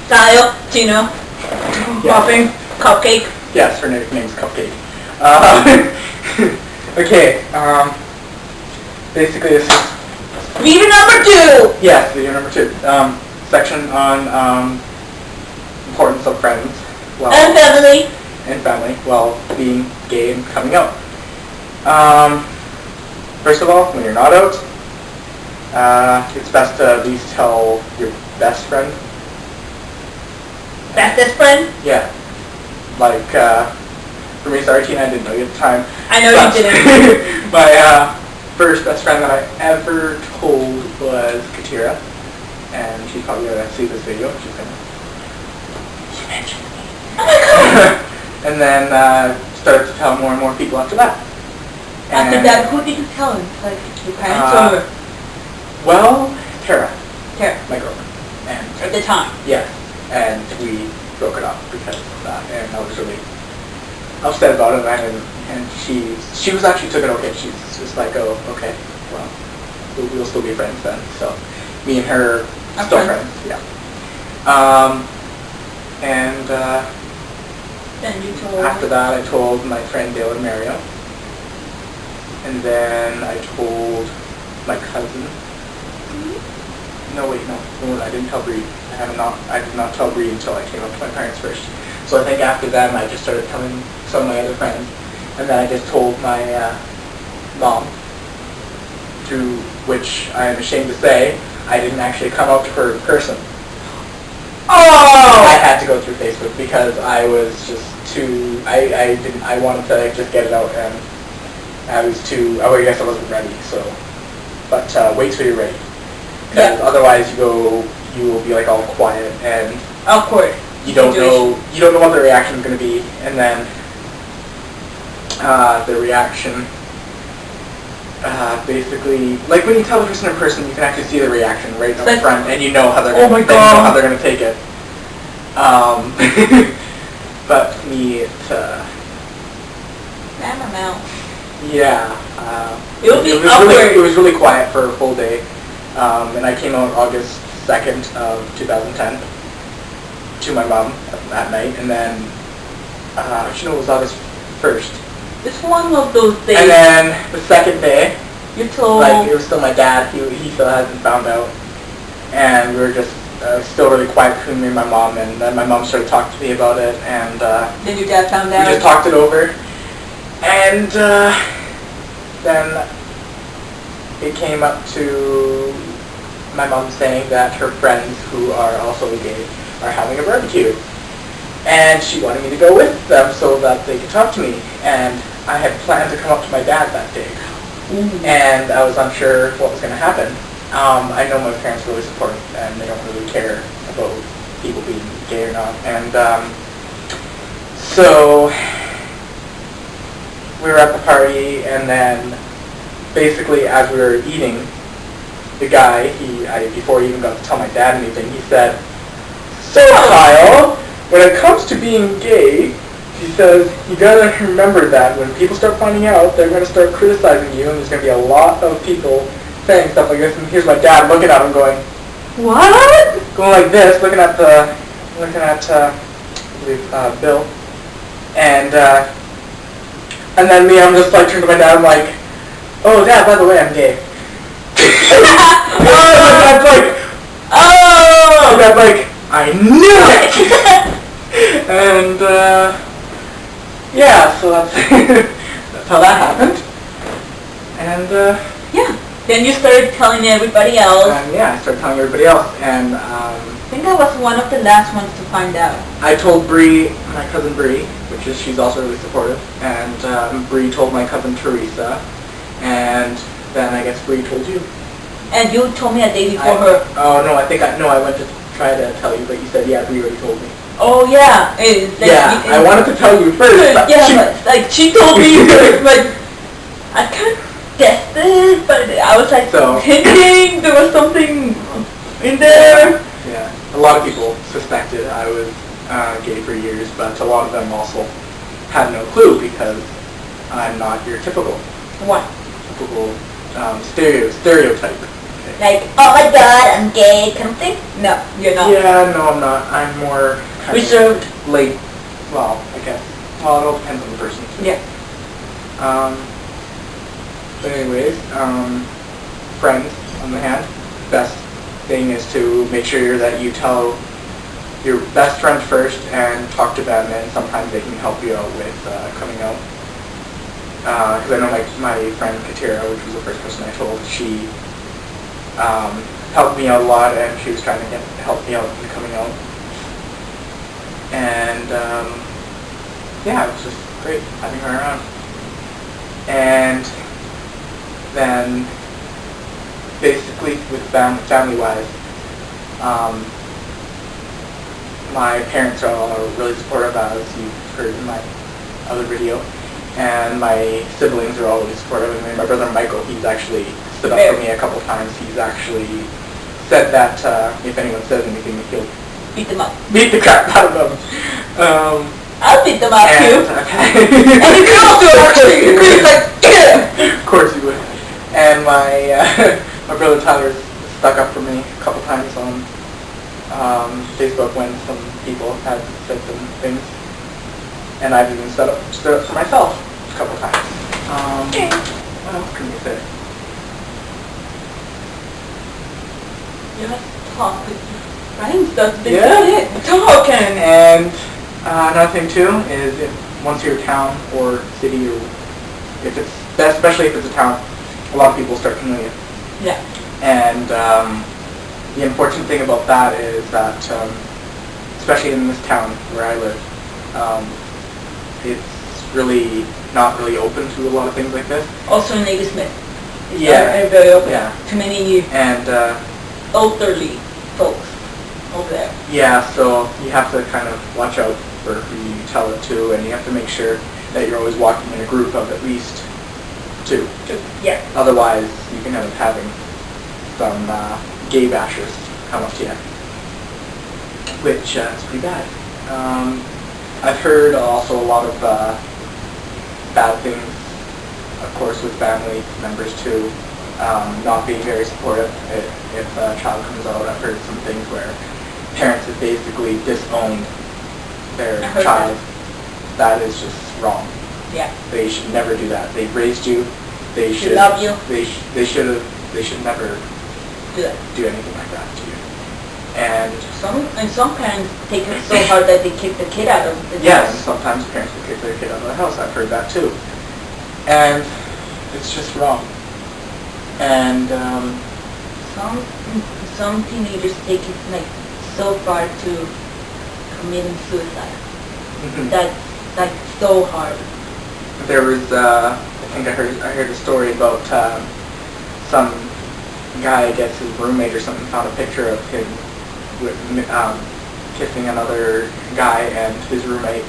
Style, Gino, Muffin, Cupcake. Yes, her name's Cupcake. Okay, basically this is... Video number 2! Yes, video number 2. Section on importance of friends. Well, And family. And family, while being gay and coming out. First of all, when you're not out, it's best to at least tell your best friend. Bestest friend? Yeah. Like, for me, sorry Tina, I didn't know you at the time. I know you didn't. My first best friend that I ever told was Katira. And she's probably going to see this video. She's going to... She mentioned me. Oh my god! And then started to tell more and more people after that. After that, who did you tell him? Like your parents or? Well, Tara, Tara. my girlfriend. And At the time. yeah, and we broke it up because of that, and I was really upset about it. And she was actually took it okay. She's just like, oh, okay, well, we'll still be friends then. So me and her Are still friends. friends. Yeah. And Then you told. after that, I told my friend Dale and Mario. And then I told my cousin. No, wait, no, I didn't tell Bree. I did not tell Bree until I came up to my parents first. So I think after that, I just started telling some of my other friends. And then I just told my mom, through which I am ashamed to say, I didn't actually come up to her in person. Oh! I had to go through Facebook because I was just too, I wanted to just get it out, and I was too, I guess I wasn't ready, so, but wait till you're ready, because otherwise you will be like all quiet, and Awkward. you don't know what the reaction is going to be, and then the reaction, basically, like when you tell the person in person, you can actually see the reaction right up front, and you know how they're going to take it. But me, yeah, it was really quiet for a full day, and I came out August 2nd of 2010 to my mom at night, and then actually no, it was August 1st. It's one of those days. And then the second day, you told, like, it was still my dad. He still hasn't found out, and we were just still really quiet between me and my mom. And then my mom started talking to me about it, and then your dad found out. We just talked it over, and then it came up to my mom saying that her friends who are also gay are having a barbecue, and she wanted me to go with them so that they could talk to me. And I had planned to come up to my dad that day, and I was unsure what was going to happen. I know my parents are really supportive, and they don't really care about people being gay or not. And so we were at the party, and then basically as we were eating, the guy, before he even got to tell my dad anything, he said, "So Kyle, when it comes to being gay," he says, "you gotta remember that when people start finding out, they're gonna start criticizing you, and there's gonna be a lot of people saying stuff like this." And here's my dad looking at him going, "What?" Going like this, looking at I believe, Bill. And then me, I'm just like, turning to my dad, I'm like, "Oh, Dad, by the way, I'm gay." Dad's like, "Oh!" Dad's like, "I knew it!" And, yeah, so that's, that's how that happened. And, yeah. Then you started telling everybody else. Yeah, I started telling everybody else, and, I think I was one of the last ones to find out. I told Bree, my cousin Bree, she's also really supportive, and, Bree told my cousin Teresa, and then I guess Bree told you. And you told me a day before her. Oh, no, I went to try to tell you, but you said, yeah, Bree already told me. Oh, yeah. I wanted to tell you first. But but like, she told me first, but I kind of guessed it, but I was like hinting there was something in there. Yeah, a lot of people suspected I was gay for years, but a lot of them also had no clue because I'm not your typical. What? Typical stereotype. thing. Like, oh my god, I'm gay kind of thing? No, you're not. Yeah, no, I'm not. I'm more kind Reserved. of late. Well, I guess. Well, it all depends on the person. Too. Yeah. But anyways, friends on the hand. Best thing is to make sure that you tell your best friend first and talk to them, and sometimes they can help you out with coming out. Because I know my friend Katira, which was the first person I told, she helped me out a lot, and she was trying to help me out in coming out. And yeah, it was just great having her around. And then basically with family-wise, my parents are all really supportive, as you've heard in my other video, and my siblings are all really supportive. I mean, my brother Michael, he's actually stood up for me a couple times. He's actually said that if anyone says anything, he'll Beat them up. beat the crap out of them. I'll beat them up too. Okay. And the girls do actually agree, like, Of course you would. And my my brother Tyler stuck up for me a couple times on Facebook when some people had said some things, and I've even stood up for myself a couple times. What else can you say? You have to talk with your friends, that's the Yeah. it. Talking. And another thing too is once you're a town or city, or if it's especially if it's a town, a lot of people start to know you. Yeah. And the unfortunate thing about that is that, especially in this town where I live, it's really not really open to a lot of things like this. Also in Ladysmith. It's Yeah. not very open Yeah. to many And elderly folks over there. yeah, so you have to kind of watch out for who you tell it to, and you have to make sure that you're always walking in a group of at least two. Yeah. Otherwise, you can end up having some gay bashers come up to you, which is pretty bad. I've heard also a lot of bad things, of course, with family members too, not being very supportive if a child comes out. I've heard some things where parents have basically disowned their I heard child. That is just wrong. Yeah. They should never do that. They've raised you. They should love you. They should never Do that. do anything like that to you. And Some parents take it so hard that they kick the kid out of the yeah, and house. sometimes parents will kick their kid out of the house. I've heard that too. And it's just wrong. And Some teenagers take it like so far to committing suicide. That's like so hard. there was I think I heard a story about some guy, I guess his roommate or something, found a picture of him with, kissing another guy, and his roommate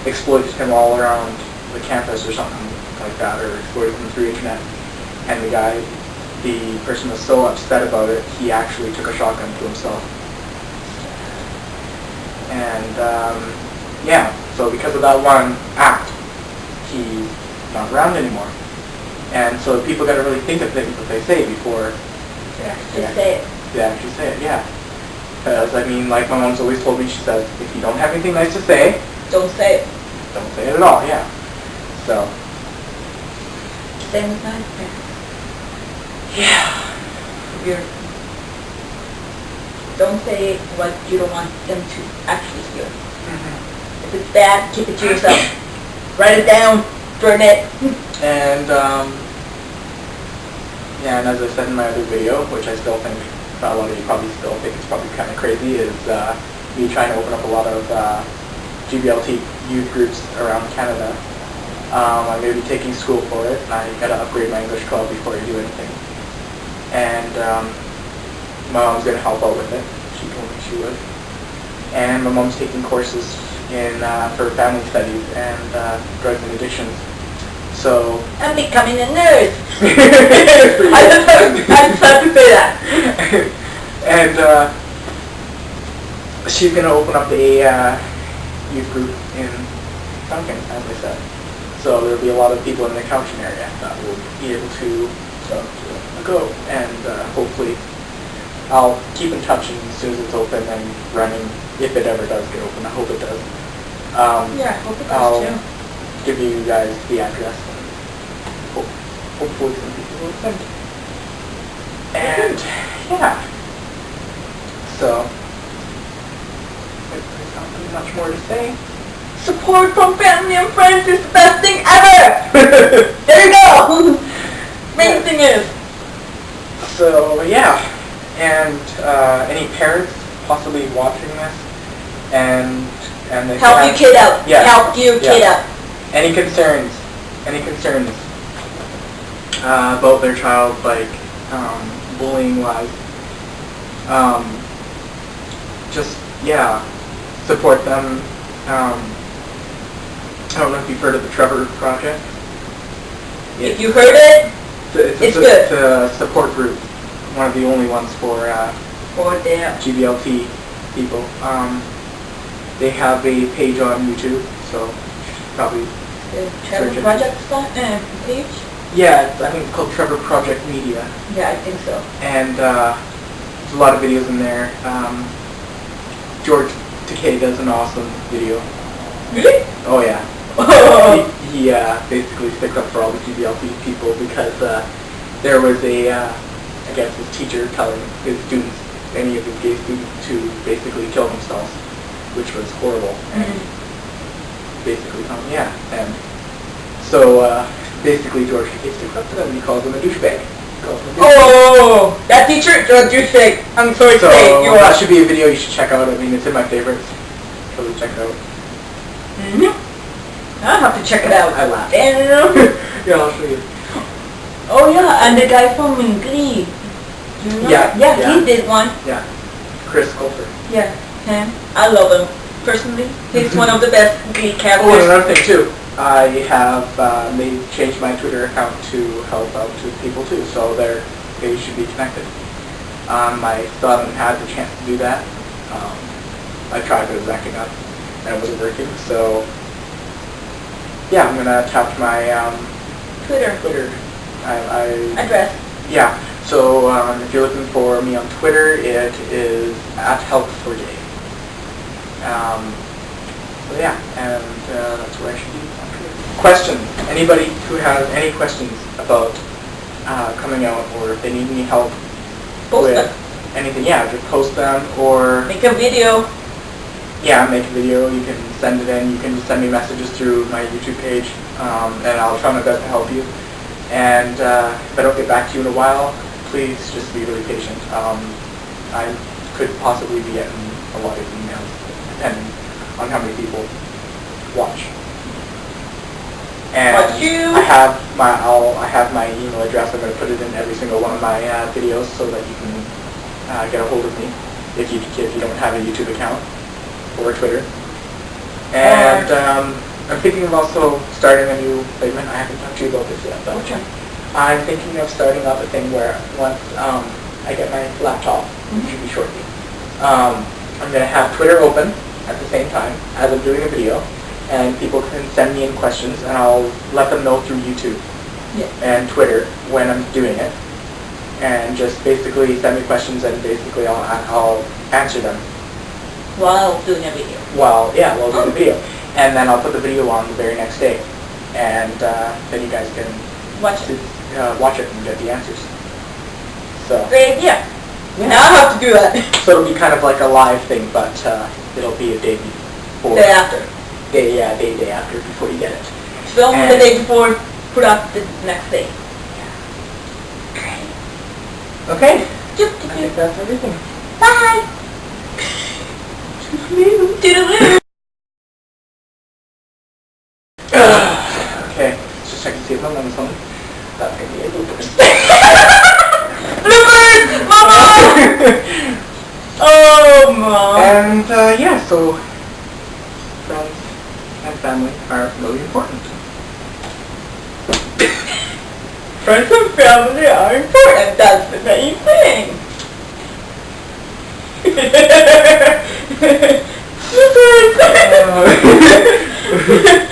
exploited him all around the campus or something like that, or exploited him through the internet. And the person was so upset about it, he actually took a shotgun to himself. And yeah, so because of that one act, he's not around anymore. And so people got to really think of things that they say before Just say it. they actually say it, yeah. Because, I mean, like my mom's always told me, she says, if you don't have anything nice to say, Don't say it. don't say it at all, yeah. So, Same with my parents. yeah. You're, don't say what you don't want them to actually hear. If it's bad, keep it to yourself. Write it down. Burn it. And, yeah, and as I said in my other video, which I still think, a lot of you probably still think it's probably kind of crazy, is me trying to open up a lot of GBLT youth groups around Canada. I'm going to be taking school for it, and I got to upgrade my English club before I do anything. And my mom's going to help out with it. She told me she would. And my mom's taking courses in for family studies and drugs and addictions. So I'm becoming a nurse. I just had to say that. And she's going to open up a youth group in Duncan, as I said. So there'll be a lot of people in the Cowichan area that will be able to go and hopefully I'll keep in touch as soon as it's open and running, if it ever does get open. I hope it does. Yeah, I hope it I'll does too. give you guys the address. Hopefully some people will attend. And yeah. So there's not really much more to say. Support from family and friends is the best thing ever! There you go! Main thing is. So yeah, and any parents possibly watching this, and they Help have- your kid out. Yeah. Help your kid Yeah. out. Any concerns about their child, like bullying wise, just yeah, support them. I don't know if you've heard of the Trevor Project. If you heard it, it's good. It's a support group, one of the only ones for or there. GBLT people. They have a page on YouTube, so probably The Trevor Search it. Project page? yeah. I think it's called Trevor Project Media, Yeah, I think so. and there's a lot of videos in there. George Takei does an awesome video. Really? Oh yeah. He basically sticks up for all the GBLT people because there was I guess his teacher telling his students, any of his gay students, to basically kill themselves, which was horrible. And basically, and so basically George Takei sticks up to them and he calls them a douchebag. Oh, that teacher, the douchebag. I'm sorry to say, So you that are. should be a video you should check out. I mean, it's in my favorites. Totally check it out. I'll have to check it out. I laugh. Damn. Yeah, I'll show you. Oh yeah, and the guy from Glee. You know? Yeah, Yeah, yeah. he did one. Yeah, Chris Colfer. Yeah, him. I love him. Personally, he's one of the best Glee Oh, and characters. another thing too. I have changed my Twitter account to help out to people too, so they should be connected. I still haven't had the chance to do that. I tried, but it was acting up, and it wasn't working. So yeah, I'm gonna attach my Twitter Twitter. I address. yeah. So if you're looking for me on Twitter, it is @help4gay. So yeah, and that's where I should be on Twitter. Questions? Anybody who has any questions about coming out, or if they need any help Post with them. anything, yeah, just post them, or Make a video. yeah, make a video. You can send it in. You can just send me messages through my YouTube page, and I'll try my best to help you. And if I don't get back to you in a while, please just be really patient. I could possibly be getting a lot of emails, depending on how many people watch. And Watch you. I have my email address. I'm going to put it in every single one of my videos so that you can get a hold of me if you don't have a YouTube account or Twitter. And I'm thinking of also starting a new segment. I haven't talked to you about this yet, but Which one? I'm thinking of starting up a thing where once I get my laptop, which should be shortly, I'm going to have Twitter open at the same time as I'm doing a video, and people can send me in questions, and I'll let them know through YouTube Yeah. and Twitter when I'm doing it, and just basically send me questions, and basically I'll answer them While doing a video. while doing the video, and then I'll put the video on the very next day, and then you guys can Watch it. watch it and get the answers. So Great idea. yeah. Now I have to do that. So it'll be kind of like a live thing, but it'll be a day before. Day after. Day after before you get it. Film the And- day before, put up the next day. Okay. Just I think that's everything. Bye. Toodaloo. Okay. Let's just check and see if my mom's home. That's gonna be a little bit. Bloopers! Mama! Oh, Mom. And yeah, so friends and family are really important. Friends and family are important. That's the main thing. Bloopers!